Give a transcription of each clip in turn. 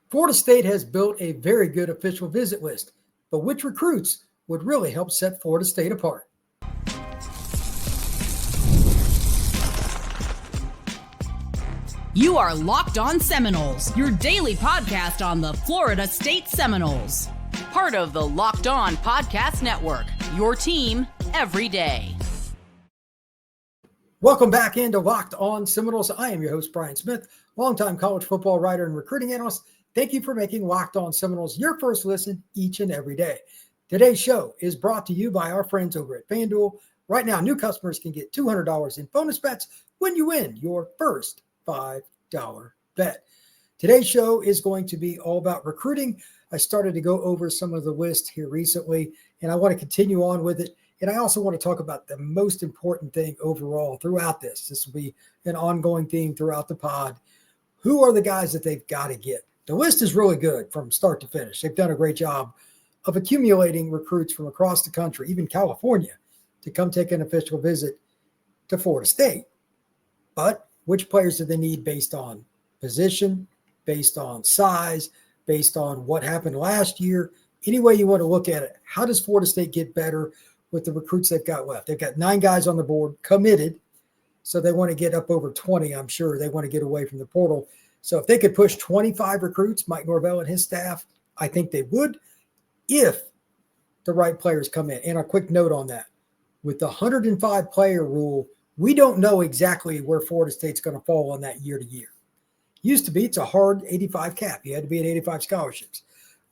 Florida State has built a very good official visit list, but which recruits would really help set Florida State apart? You are Locked On Seminoles, your daily podcast on the Florida State Seminoles. Part of the Locked On Podcast Network, your team every day. Welcome back into Locked On Seminoles. I am your host, Brian Smith, longtime college football writer and recruiting analyst. Thank you for making Locked On Seminoles your first listen each and every day. Today's show is brought to you by our friends over at FanDuel. Right now, new customers can get $200 in bonus bets when you win your first $5 bet. Today's show is going to be all about recruiting. I started to go over some of the list here recently, and I want to continue on with it. And I also want to talk about the most important thing overall throughout this. This will be an ongoing theme throughout the pod. Who are the guys that they've got to get? The list is really good from start to finish. They've done a great job of accumulating recruits from across the country, even California, to come take an official visit to Florida State. But which players do they need based on position, based on size, based on what happened last year? Any way you want to look at it, how does Florida State get better with the recruits they've got left? They've got 9 guys on the board committed, so they want to get up over 20, I'm sure. They want to get away from the portal. So if they could push 25 recruits, Mike Norvell and his staff, I think they would if the right players come in. And a quick note on that. With the 105 player rule, we don't know exactly where Florida State's going to fall on that year to year. Used to be, it's a hard 85 cap. You had to be at 85 scholarships.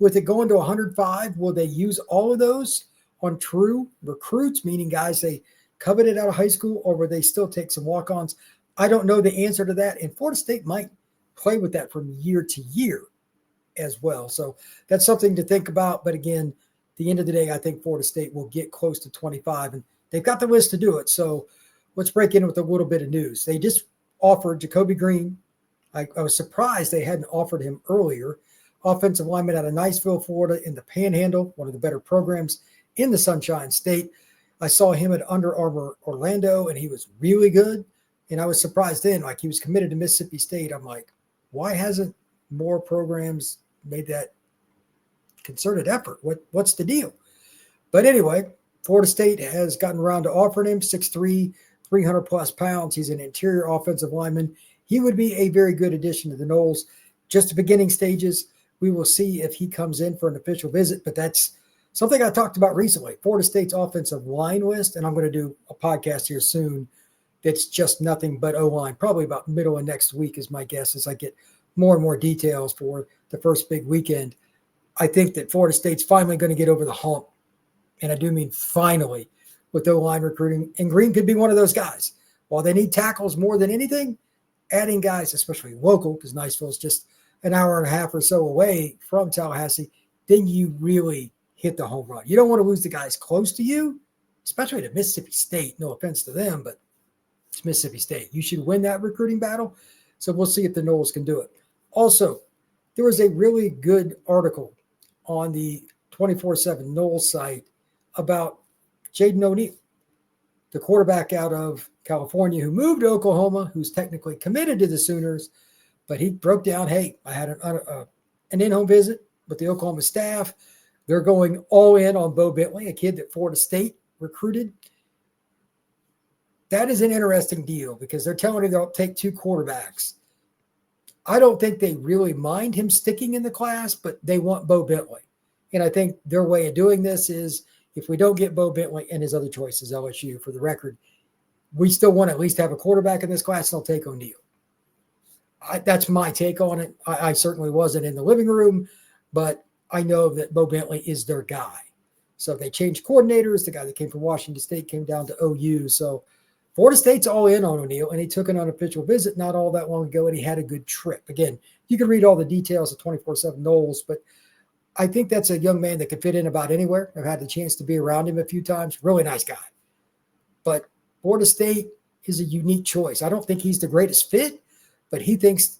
With it going to 105, will they use all of those on true recruits, meaning guys they coveted out of high school, or will they still take some walk-ons? I don't know the answer to that. And Florida State might play with that from year to year as well. So that's something to think about. But again, at the end of the day, I think Florida State will get close to 25, and they've got the list to do it. So let's break in with a little bit of news. They just offered Jacoby Green. I was surprised they hadn't offered him earlier. Offensive lineman out of Niceville, Florida, in the Panhandle, one of the better programs in the Sunshine State. I saw him at Under Armour Orlando, and he was really good. And I was surprised then, like he was committed to Mississippi State. I'm like, why hasn't more programs made that concerted effort? What's the deal? But anyway, Florida State has gotten around to offering him 6'3", 300 plus pounds. He's an interior offensive lineman. He would be a very good addition to the Noles. Just the beginning stages. We will see if he comes in for an official visit, but that's something I talked about recently. Florida State's offensive line list, and I'm going to do a podcast here soon that's just nothing but O-line, probably about middle of next week is my guess as I get more and more details for the first big weekend. I think that Florida State's finally going to get over the hump, and I do mean finally, with O-line recruiting, and Green could be one of those guys. While they need tackles more than anything, adding guys, especially local, because Niceville is just an hour and a half or so away from Tallahassee, then you really hit the home run. You don't want to lose the guys close to you, especially to Mississippi State. No offense to them, but it's Mississippi State. You should win that recruiting battle. So we'll see if the Noles can do it. Also, there was a really good article on the 24/7 Noles site about Jaden O'Neal, the quarterback out of California who moved to Oklahoma, who's technically committed to the Sooners, but he broke down, hey, I had an in-home visit with the Oklahoma staff. They're going all in on Bo Bentley, a kid that Florida State recruited. That is an interesting deal because they're telling him they'll take 2 quarterbacks. I don't think they really mind him sticking in the class, but they want Bo Bentley. And I think their way of doing this is if we don't get Bo Bentley and his other choices, LSU, for the record, we still want to at least have a quarterback in this class, and they'll take O'Neal. That's my take on it. I certainly wasn't in the living room, but I know that Bo Bentley is their guy. So they changed coordinators. The guy that came from Washington State came down to OU. So Florida State's all in on O'Neal, and he took an unofficial visit not all that long ago, and he had a good trip. Again, you can read all the details of 24/7 Noles, but I think that's a young man that could fit in about anywhere. I've had the chance to be around him a few times. Really nice guy. But Florida State is a unique choice. I don't think he's the greatest fit, but he thinks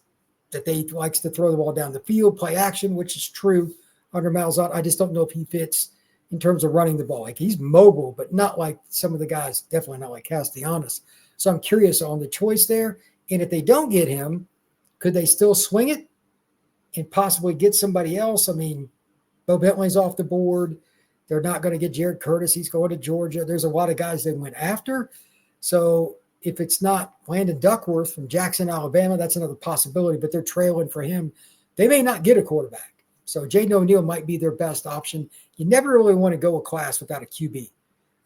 that they likes to throw the ball down the field, play action, which is true under Malzahn. I just don't know if he fits in terms of running the ball. Like he's mobile, but not like some of the guys, definitely not like Castellanos. So I'm curious on the choice there. And if they don't get him, could they still swing it? and possibly get somebody else. I mean, Bo Bentley's off the board. They're not going to get Jared Curtis. He's going to Georgia. There's a lot of guys they went after. So if it's not Landon Duckworth from Jackson, Alabama, that's another possibility, but they're trailing for him. They may not get a quarterback. So Jaden O'Neal might be their best option. You never really want to go a class without a QB,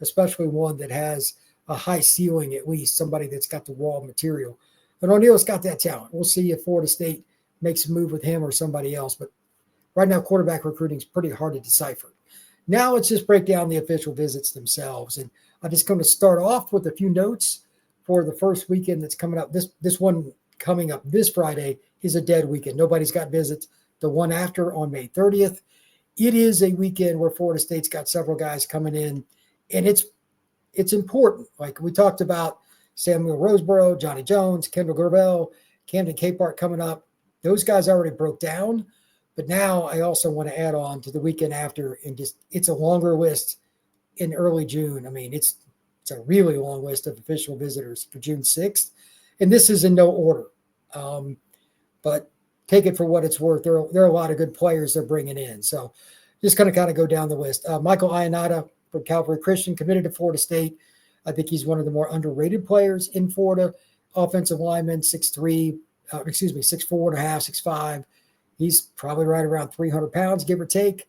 especially one that has a high ceiling, at least somebody that's got the raw material. But O'Neal's got that talent. We'll see if Florida State makes a move with him or somebody else. But right now, quarterback recruiting is pretty hard to decipher. Now let's just break down the official visits themselves. And I'm just going to start off with a few notes for the first weekend that's coming up. This one coming up this Friday is a dead weekend. Nobody's got visits. The one after on May 30th, it is a weekend where Florida State's got several guys coming in, and it's important. Like we talked about Samuel Roseboro, Johnny Jones, Kendall Gravel, Camden Capehart coming up. Those guys already broke down, but now I also want to add on to the weekend after, and just it's a longer list in early June. I mean, it's a really long list of official visitors for June 6th, and this is in no order. But take it for what it's worth. There are a lot of good players they're bringing in. So just going to kind of go down the list. Michael Ionata from Calvary Christian committed to Florida State. I think he's one of the more underrated players in Florida. Offensive lineman, 6'4 and a half, 6'5". He's probably right around 300 pounds, give or take.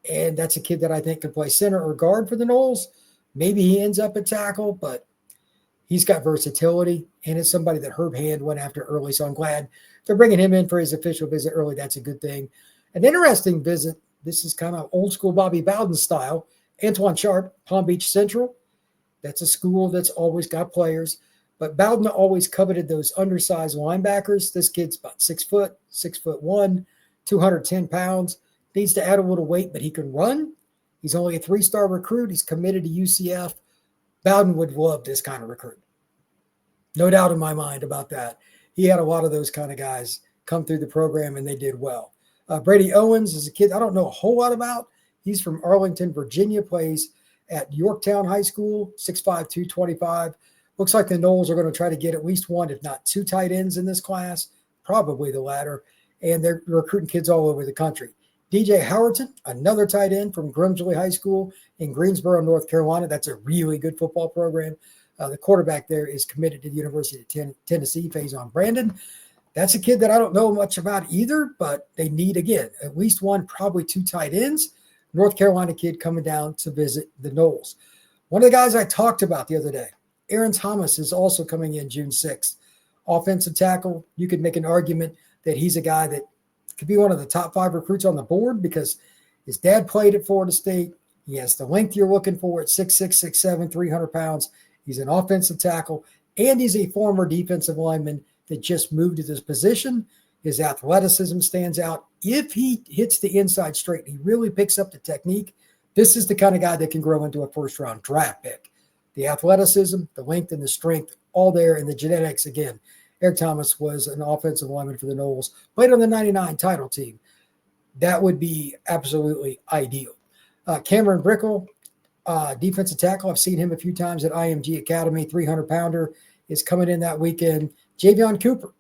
And that's a kid that I think could play center or guard for the Noles. Maybe he ends up at tackle, but he's got versatility, and it's somebody that Herb Hand went after early. So I'm glad they're bringing him in for his official visit early. That's a good thing. An interesting visit. This is kind of old school Bobby Bowden style. Antoine Sharp, Palm Beach Central. That's a school that's always got players. But Bowden always coveted those undersized linebackers. This kid's about 6 foot, 6'1", 210 pounds. Needs to add a little weight, but he can run. He's only a 3-star recruit. He's committed to UCF. Bowden would love this kind of recruit. No doubt in my mind about that. He had a lot of those kind of guys come through the program, and they did well. Brady Owens is a kid I don't know a whole lot about. He's from Arlington, Virginia, plays at Yorktown High School, 6'5", 225. Looks like the Noles are going to try to get at least one, if not two tight ends in this class, probably the latter, and they're recruiting kids all over the country. DJ Howerton, another tight end from Grimsley High School in Greensboro, North Carolina. That's a really good football program. The quarterback there is committed to the University of Tennessee, Faison Brandon. That's a kid that I don't know much about either, but they need, again, at least one, probably two tight ends. North Carolina kid coming down to visit the Noles. One of the guys I talked about the other day, Aaron Thomas, is also coming in June 6th. Offensive tackle, you could make an argument that he's a guy that could be one of the top 5 recruits on the board because his dad played at Florida State. He has the length you're looking for at 6'6", 6'7", 300 pounds. He's an offensive tackle, and he's a former defensive lineman that just moved to this position. His athleticism stands out. If he hits the inside straight, he really picks up the technique. This is the kind of guy that can grow into a first-round draft pick. The athleticism, the length, and the strength, all there, and the genetics, again. Eric Thomas was an offensive lineman for the Noles, played on the 99 title team. That would be absolutely ideal. Cameron Brickle, defensive tackle. I've seen him a few times at IMG Academy. 300-pounder is coming in that weekend. Javion Cooper.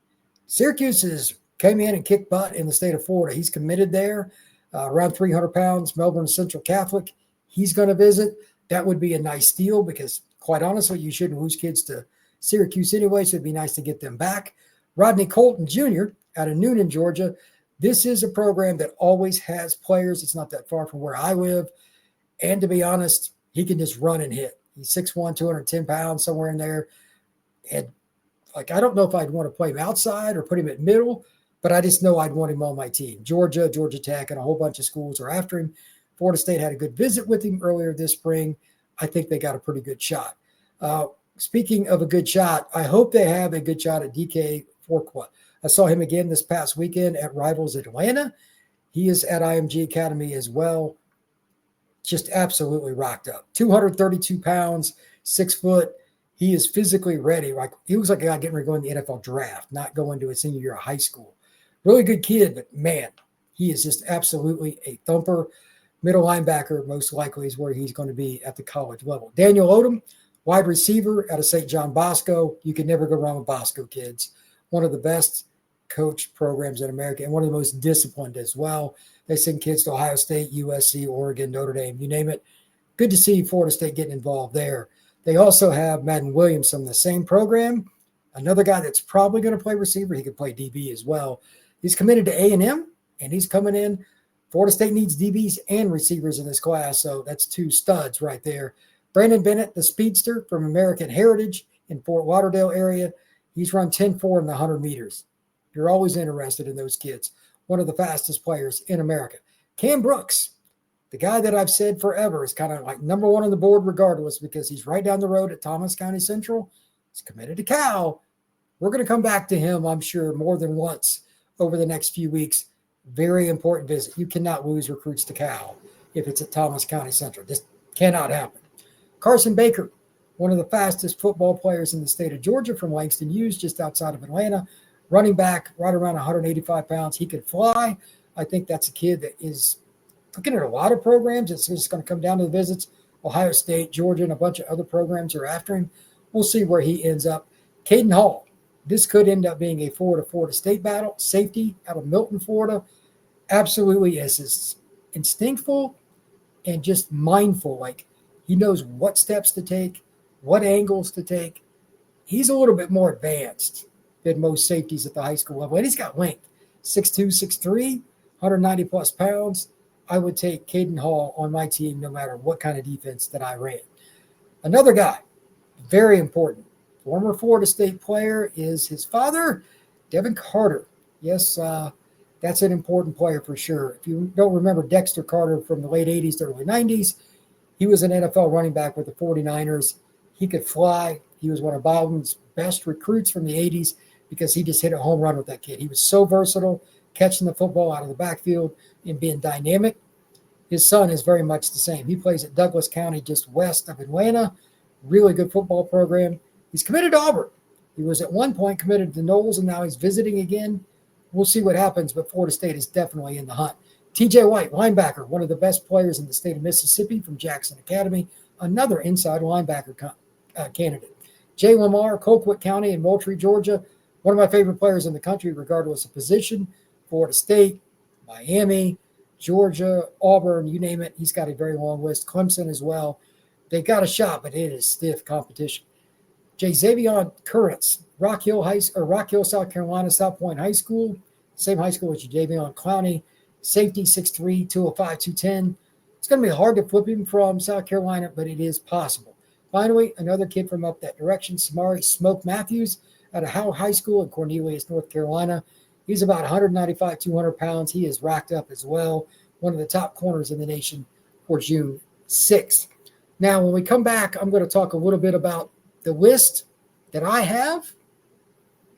Syracuse came in and kicked butt in the state of Florida. He's committed there, around 300 pounds. Melbourne Central Catholic. He's going to visit. That would be a nice steal because, quite honestly, you shouldn't lose kids to Syracuse anyway, so it'd be nice to get them back. Rodney Colton Jr. out of Noonan, Georgia. This is a program that always has players. It's not that far from where I live. And to be honest, he can just run and hit. He's 6'1", 210 pounds, somewhere in there. And I don't know if I'd want to play him outside or put him at middle, but I just know I'd want him on my team. Georgia, Georgia Tech, and a whole bunch of schools are after him. Florida State had a good visit with him earlier this spring. I think they got a pretty good shot. Speaking of a good shot, I hope they have a good shot at DK Forquat. I saw him again this past weekend at Rivals Atlanta. He is at IMG Academy as well. Just absolutely rocked up. 232 pounds, 6 foot. He is physically ready. He looks like a guy getting ready to go in the NFL draft, not going to his senior year of high school. Really good kid, but man, he is just absolutely a thumper. Middle linebacker, most likely, is where he's going to be at the college level. Daniel Odom, wide receiver out of St. John Bosco. You can never go wrong with Bosco kids. One of the best coached programs in America and one of the most disciplined as well. They send kids to Ohio State, USC, Oregon, Notre Dame, you name it. Good to see Florida State getting involved there. They also have Madden Williams from the same program, another guy that's probably going to play receiver. He could play DB as well. He's committed to A&M, and he's coming in. Florida State needs DBs and receivers in this class, so that's two studs right there. Brandon Bennett, the speedster from American Heritage in Fort Lauderdale area, he's run 10.4 in the 100 meters. You're always interested in those kids. One of the fastest players in America. Cam Brooks, the guy that I've said forever is kind of like number one on the board regardless because he's right down the road at Thomas County Central. He's committed to Cal. We're going to come back to him, I'm sure, more than once over the next few weeks. Very important visit. You cannot lose recruits to Cal if it's at Thomas County Central. This cannot happen. Carson Baker, one of the fastest football players in the state of Georgia from Langston Hughes, just outside of Atlanta. Running back, right around 185 pounds. He could fly. I think that's a kid that is looking at a lot of programs. It's just going to come down to the visits. Ohio State, Georgia, and a bunch of other programs are after him. We'll see where he ends up. Caden Hall. This could end up being a Florida State battle. Safety out of Milton, Florida. Absolutely is instinctful and just mindful. Like he knows what steps to take, what angles to take. He's a little bit more advanced than most safeties at the high school level. And he's got length. 6'2", 6'3", 190 plus pounds. I would take Caden Hall on my team no matter what kind of defense that I ran. Another guy, very important, former Florida State player is his father, Devin Carter. Yes, that's an important player for sure. If you don't remember Dexter Carter from the late 80s to early 90s, he was an NFL running back with the 49ers. He could fly. He was one of Bowden's best recruits from the 80s because he just hit a home run with that kid. He was so versatile, catching the football out of the backfield and being dynamic. His son is very much the same. He plays at Douglas County, just west of Atlanta. Really good football program. He's committed to Auburn. He was at one point committed to Knowles, and now he's visiting again. We'll see what happens, but Florida State is definitely in the hunt. TJ White, linebacker, one of the best players in the state of Mississippi from Jackson Academy, another inside linebacker candidate. Jay Lamar, Colquitt County in Moultrie, Georgia, one of my favorite players in the country, regardless of position. Florida State, Miami, Georgia, Auburn, you name it. He's got a very long list. Clemson as well. They got a shot, but it is stiff competition. Jay Xavion Currents, Rock Hill, South Carolina, South Point High School. Same high school as Jadeveon Clowney. Safety, 6'3", 205, 210. It's going to be hard to flip him from South Carolina, but it is possible. Finally, another kid from up that direction, Samari Smoke Matthews, out of Howell High School in Cornelius, North Carolina. He's about 195, 200 pounds. He is racked up as well. One of the top corners in the nation for June 6th. Now, when we come back, I'm going to talk a little bit about the list that I have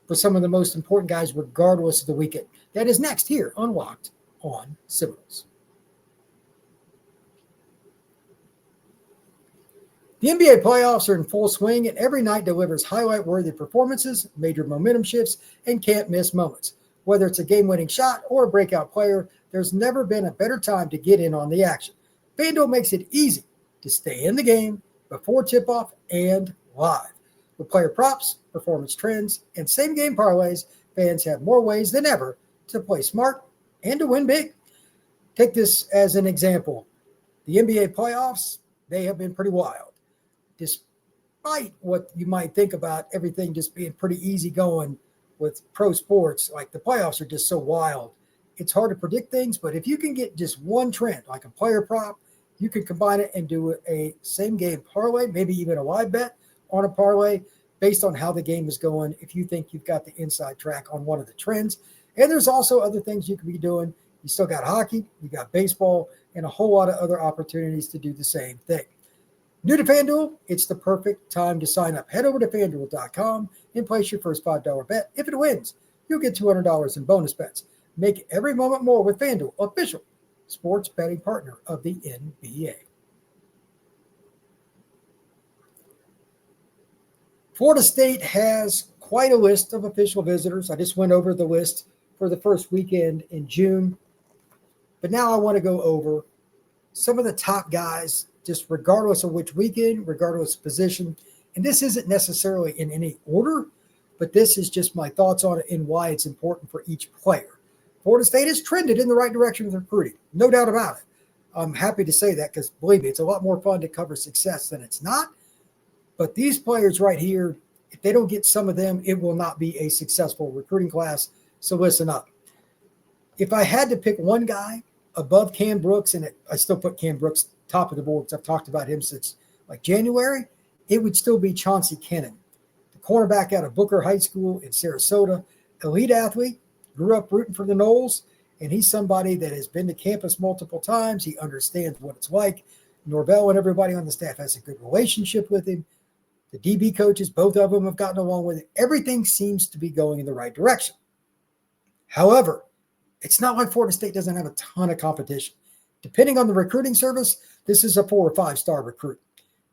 for some of the most important guys, regardless of the weekend. That is next here on Locked on Seminoles. The NBA playoffs are in full swing, and every night delivers highlight-worthy performances, major momentum shifts, and can't-miss moments. Whether it's a game-winning shot or a breakout player, there's never been a better time to get in on the action. FanDuel makes it easy to stay in the game before tip-off and live. With player props, performance trends, and same-game parlays, fans have more ways than ever to play smart and to win big. Take this as an example. The NBA playoffs, they have been pretty wild. Despite what you might think about everything just being pretty easy going with pro sports, like the playoffs are just so wild. It's hard to predict things, but if you can get just one trend, like a player prop, you can combine it and do a same game parlay, maybe even a live bet on a parlay based on how the game is going if you think you've got the inside track on one of the trends. And there's also other things you could be doing. You still got hockey, you got baseball, and a whole lot of other opportunities to do the same thing. New to FanDuel, it's the perfect time to sign up. Head over to FanDuel.com and place your first $5 bet. If it wins, you'll get $200 in bonus bets. Make every moment more with FanDuel, official sports betting partner of the NBA. Florida State has quite a list of official visitors. I just went over the list for the first weekend in June. But now I want to go over some of the top guys, just regardless of which weekend, regardless of position. And this isn't necessarily in any order, but this is just my thoughts on it and why it's important for each player. Florida State has trended in the right direction with recruiting, no doubt about it. I'm happy to say that because, believe me, it's a lot more fun to cover success than it's not. But these players right here, if they don't get some of them, it will not be a successful recruiting class. So listen up. If I had to pick one guy above Cam Brooks, and I still put Cam Brooks top of the board because I've talked about him since like January, it would still be Chauncey Kennan, the cornerback out of Booker High School in Sarasota, elite athlete, grew up rooting for the Noles, and he's somebody that has been to campus multiple times. He understands what it's like. Norvell and everybody on the staff has a good relationship with him. The DB coaches, both of them have gotten along with it. Everything seems to be going in the right direction. However, it's not like Florida State doesn't have a ton of competition. Depending on the recruiting service, this is a 4 or 5-star recruit.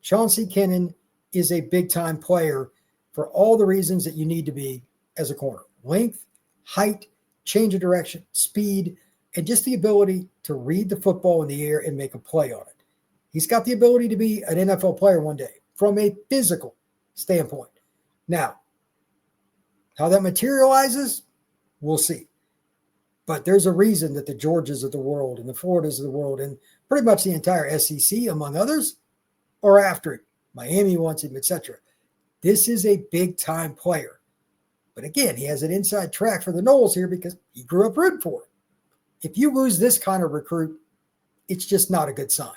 Chauncey Kennan is a big-time player for all the reasons that you need to be as a corner. Length, height, change of direction, speed, and just the ability to read the football in the air and make a play on it. He's got the ability to be an NFL player one day from a physical standpoint. Now, how that materializes, we'll see. But there's a reason that the Georgias of the world and the Floridas of the world and pretty much the entire SEC, among others, are after him. Miami wants him, etc. This is a big-time player. But again, he has an inside track for the Noles here because he grew up rooting for him. If you lose this kind of recruit, it's just not a good sign.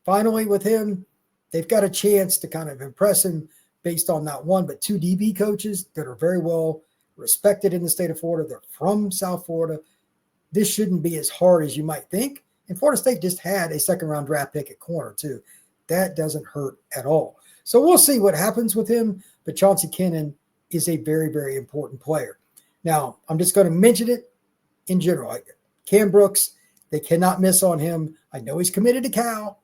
Finally, with him, they've got a chance to kind of impress him based on not one, but 2 DB coaches that are very well respected in the state of Florida. They're from South Florida. This shouldn't be as hard as you might think. And Florida State just had a second-round draft pick at corner, too. That doesn't hurt at all. So we'll see what happens with him. But Chauncey Kennan is a very, very important player. Now, I'm just going to mention it in general. Cam Brooks, they cannot miss on him. I know he's committed to Cal,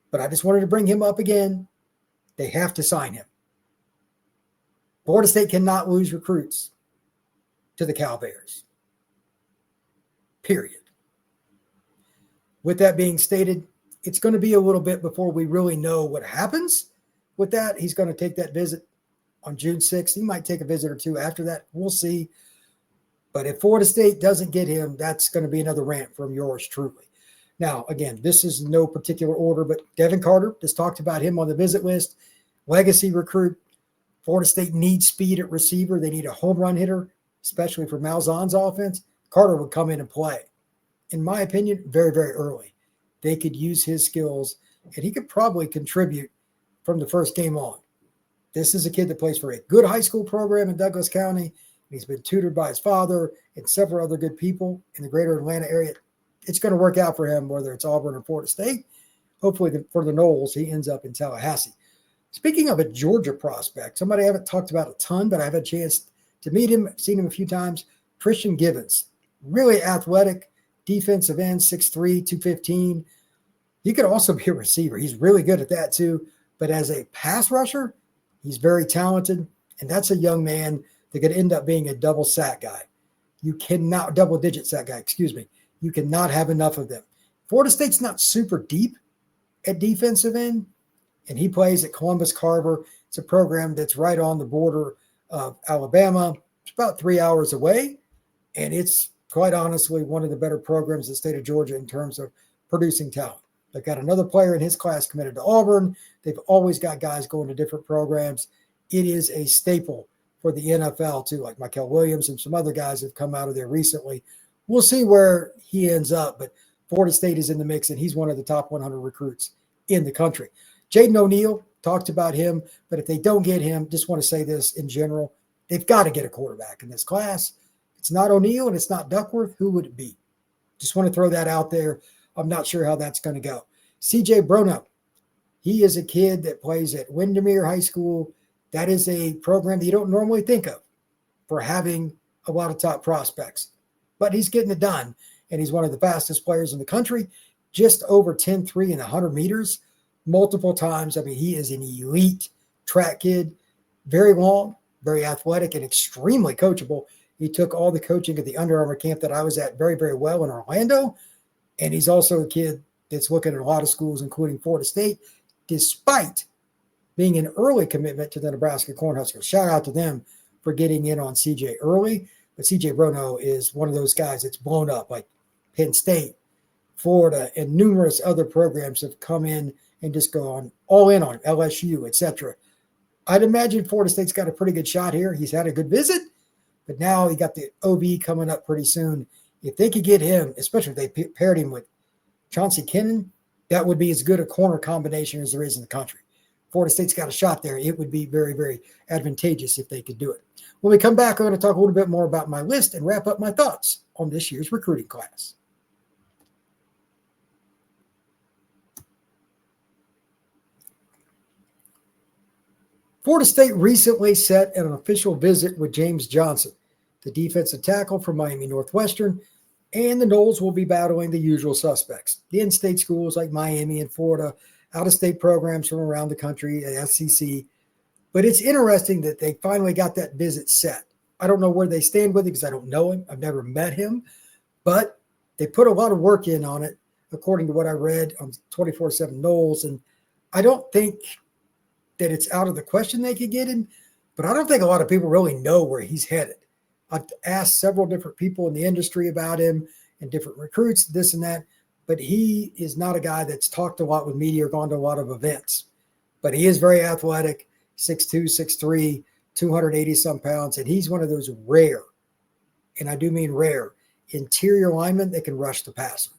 but I just wanted to bring him up again. They have to sign him. Florida State cannot lose recruits to the Cal Bears. Period. With that being stated, it's going to be a little bit before we really know what happens with that. He's going to take that visit on June 6th. He might take a visit or two after that. We'll see. But if Florida State doesn't get him, that's going to be another rant from yours truly. Now, again, this is no particular order, but Devin Carter, just talked about him on the visit list. Legacy recruit. Florida State needs speed at receiver. They need a home run hitter, especially for Malzahn's offense. Carter would come in and play. In my opinion, very, very early. They could use his skills, and he could probably contribute from the first game on. This is a kid that plays for a good high school program in Douglas County. He's been tutored by his father and several other good people in the greater Atlanta area. It's going to work out for him, whether it's Auburn or Florida State. Hopefully for the Noles, he ends up in Tallahassee. Speaking of a Georgia prospect, somebody I haven't talked about a ton, but I've had a chance to meet him, seen him a few times, Christian Givens. Really athletic, defensive end, 6'3", 215. He could also be a receiver. He's really good at that too. But as a pass rusher, he's very talented. And that's a young man that could end up being a double digit sack guy. You cannot have enough of them. Florida State's not super deep at defensive end, and he plays at Columbus Carver. It's a program that's right on the border of Alabama. It's about 3 hours away, and it's quite honestly one of the better programs in the state of Georgia in terms of producing talent. They've got another player in his class committed to Auburn. They've always got guys going to different programs. It is a staple for the NFL too, like Michael Williams and some other guys have come out of there recently. We'll see where he ends up, but Florida State is in the mix, and he's one of the top 100 recruits in the country. Jaden O'Neal, talked about him, but if they don't get him, just want to say this in general, they've got to get a quarterback in this class. It's not O'Neal and it's not Duckworth. Who would it be? Just want to throw that out there. I'm not sure how that's going to go. CJ Brono, he is a kid that plays at Windermere High School. That is a program that you don't normally think of for having a lot of top prospects. But he's getting it done, and he's one of the fastest players in the country, just over 10.3 in the 100 meters multiple times. I mean, he is an elite track kid, very long, very athletic, and extremely coachable. He took all the coaching at the Under Armour camp that I was at very, very well in Orlando, and he's also a kid that's looking at a lot of schools, including Florida State, despite being an early commitment to the Nebraska Cornhuskers. Shout out to them for getting in on CJ early, but CJ Bruno is one of those guys that's blown up, like Penn State, Florida, and numerous other programs have come in and just gone all in on LSU, etc. I'd imagine Florida State's got a pretty good shot here. He's had a good visit, but now he got the OB coming up pretty soon. If they could get him, especially if they paired him with Chauncey Kennan, that would be as good a corner combination as there is in the country. Florida State's got a shot there. It would be very, very advantageous if they could do it. When we come back, I'm going to talk a little bit more about my list and wrap up my thoughts on this year's recruiting class. Florida State recently set an official visit with James Johnson, the defensive tackle from Miami Northwestern, and the Noles will be battling the usual suspects, the in-state schools like Miami and Florida, out-of-state programs from around the country, the SEC. But it's interesting that they finally got that visit set. I don't know where they stand with it because I don't know him. I've never met him. But they put a lot of work in on it, according to what I read on 24/7 Noles. And I don't think that it's out of the question they could get him, but I don't think a lot of people really know where he's headed. I've asked several different people in the industry about him and different recruits, this and that, but he is not a guy that's talked a lot with media or gone to a lot of events. But he is very athletic, 6'2", 6'3", 280-some pounds, and he's one of those rare, and I do mean rare, interior linemen that can rush the passer.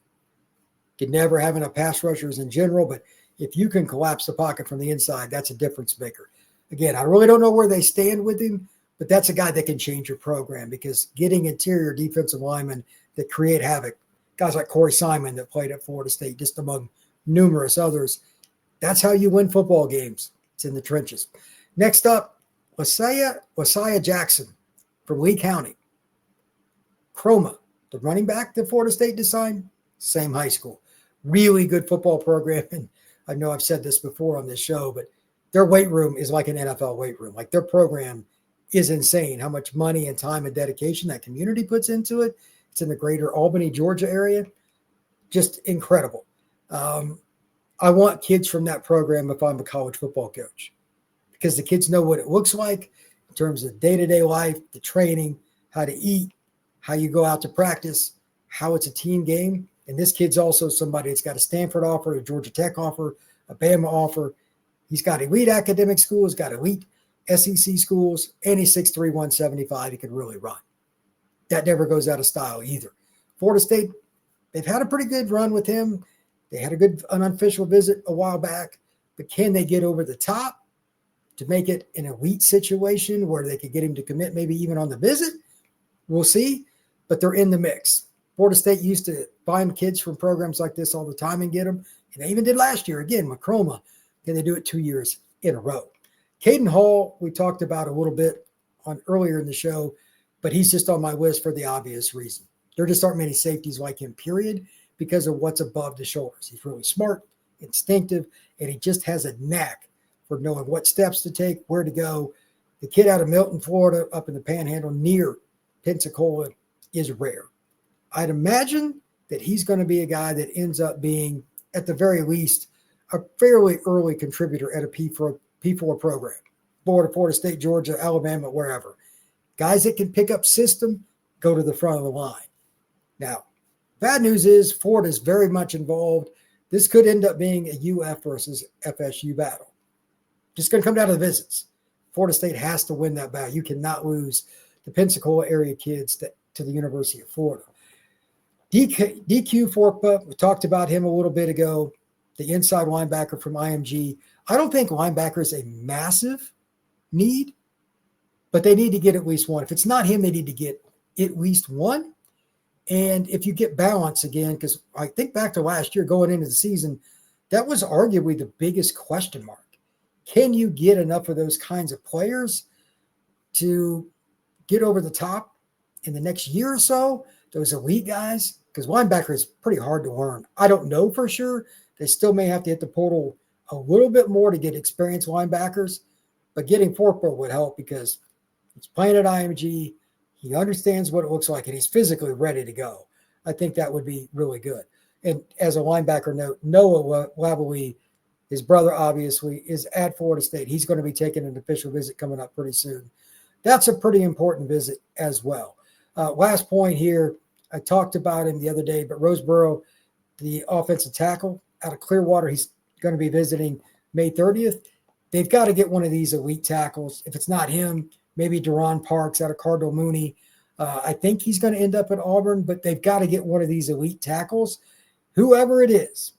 Could never have enough pass rushers in general, but if you can collapse the pocket from the inside, that's a difference maker. Again, I really don't know where they stand with him, but that's a guy that can change your program because getting interior defensive linemen that create havoc, guys like Corey Simon that played at Florida State, just among numerous others, that's how you win football games. It's in the trenches. Next up, Wasiah Jackson from Lee County. Chroma, the running back that Florida State designed, same high school. Really good football program. And I know I've said this before on this show, but their weight room is like an NFL weight room. Like their program is insane how much money and time and dedication that community puts into it. It's in the greater Albany, Georgia area. Just incredible. I want kids from that program if I'm a college football coach because the kids know what it looks like in terms of day-to-day life, the training, how to eat, how you go out to practice, how it's a team game. And this kid's also somebody that's got a Stanford offer, a Georgia Tech offer, a Bama offer. He's got elite academic schools, got elite SEC schools, and he's 6'3", 175. He can really run. That never goes out of style either. Florida State, they've had a pretty good run with him. They had an unofficial visit a while back, but can they get over the top to make it an elite situation where they could get him to commit maybe even on the visit? We'll see, but they're in the mix. Florida State used to find kids from programs like this all the time and get them, and they even did last year again with Chroma. Can they do it 2 years in a row? Caden Hall, we talked about a little bit on earlier in the show, but he's just on my list for the obvious reason. There just aren't many safeties like him, period, because of what's above the shoulders. He's really smart, instinctive, and he just has a knack for knowing what steps to take, where to go. The kid out of Milton, Florida, up in the Panhandle near Pensacola is rare. I'd imagine that he's going to be a guy that ends up being, at the very least, a fairly early contributor at a P4 program. Florida State, Georgia, Alabama, wherever. Guys that can pick up system, go to the front of the line. Now, bad news is Florida is very much involved. This could end up being a UF versus FSU battle. Just going to come down to the visits. Florida State has to win that battle. You cannot lose the Pensacola area kids to the University of Florida. DQ Forkba, we talked about him a little bit ago, the inside linebacker from IMG. I don't think linebacker is a massive need, but they need to get at least one. If it's not him, they need to get at least one. And if you get balance again, because I think back to last year going into the season, that was arguably the biggest question mark. Can you get enough of those kinds of players to get over the top in the next year or so? Those elite guys, because linebacker is pretty hard to learn. I don't know for sure. They still may have to hit the portal a little bit more to get experienced linebackers, but getting Forkba would help because he's playing at IMG. He understands what it looks like, and he's physically ready to go. I think that would be really good. And as a linebacker note, Noah Lavouille, his brother obviously, is at Florida State. He's going to be taking an official visit coming up pretty soon. That's a pretty important visit as well. Last point here, I talked about him the other day, but Roseboro, the offensive tackle out of Clearwater, he's going to be visiting May 30th. They've got to get one of these elite tackles. If it's not him, maybe Deron Parks out of Cardinal Mooney. I think he's going to end up at Auburn, but they've got to get one of these elite tackles. Whoever it is,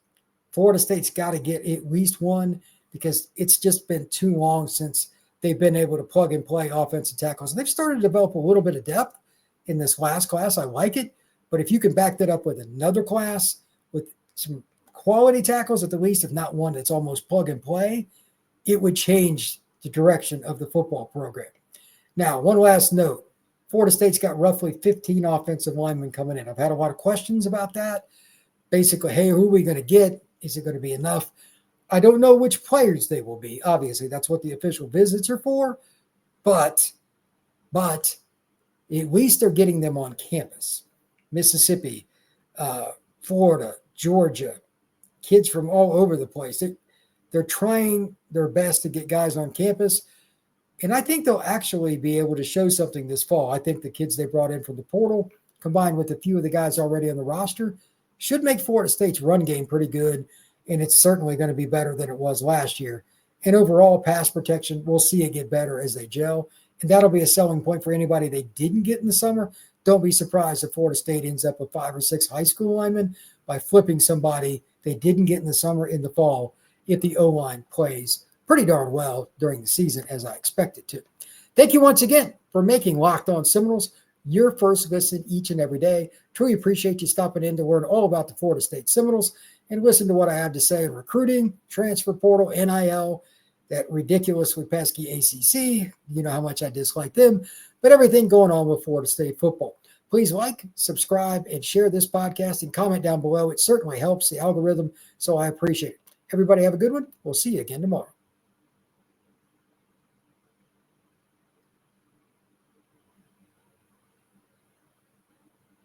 Florida State's got to get at least one because it's just been too long since they've been able to plug and play offensive tackles. And they've started to develop a little bit of depth in this last class. I like it. But if you can back that up with another class with some quality tackles at the least, if not one that's almost plug and play, it would change the direction of the football program. Now, one last note. Florida State's got roughly 15 offensive linemen coming in. I've had a lot of questions about that. Basically, hey, who are we going to get? Is it going to be enough? I don't know which players they will be. Obviously, that's what the official visits are for. But at least they're getting them on campus. Mississippi, Florida, Georgia, kids from all over the place. They're trying their best to get guys on campus. And I think they'll actually be able to show something this fall. I think the kids they brought in from the portal, combined with a few of the guys already on the roster, should make Florida State's run game pretty good. And it's certainly going to be better than it was last year. And overall, pass protection, we'll see it get better as they gel. And that'll be a selling point for anybody they didn't get in the summer. Don't be surprised if Florida State ends up with 5 or 6 high school linemen by flipping somebody they didn't get in the summer in the fall if the O-line plays pretty darn well during the season as I expect it to. Thank you once again for making Locked On Seminoles your first listen each and every day. Truly appreciate you stopping in to learn all about the Florida State Seminoles and listen to what I have to say in recruiting, transfer portal, NIL, that ridiculously pesky ACC. You know how much I dislike them, but everything going on with Florida State football. Please like, subscribe, and share this podcast and comment down below. It certainly helps the algorithm, so I appreciate it. Everybody have a good one. We'll see you again tomorrow.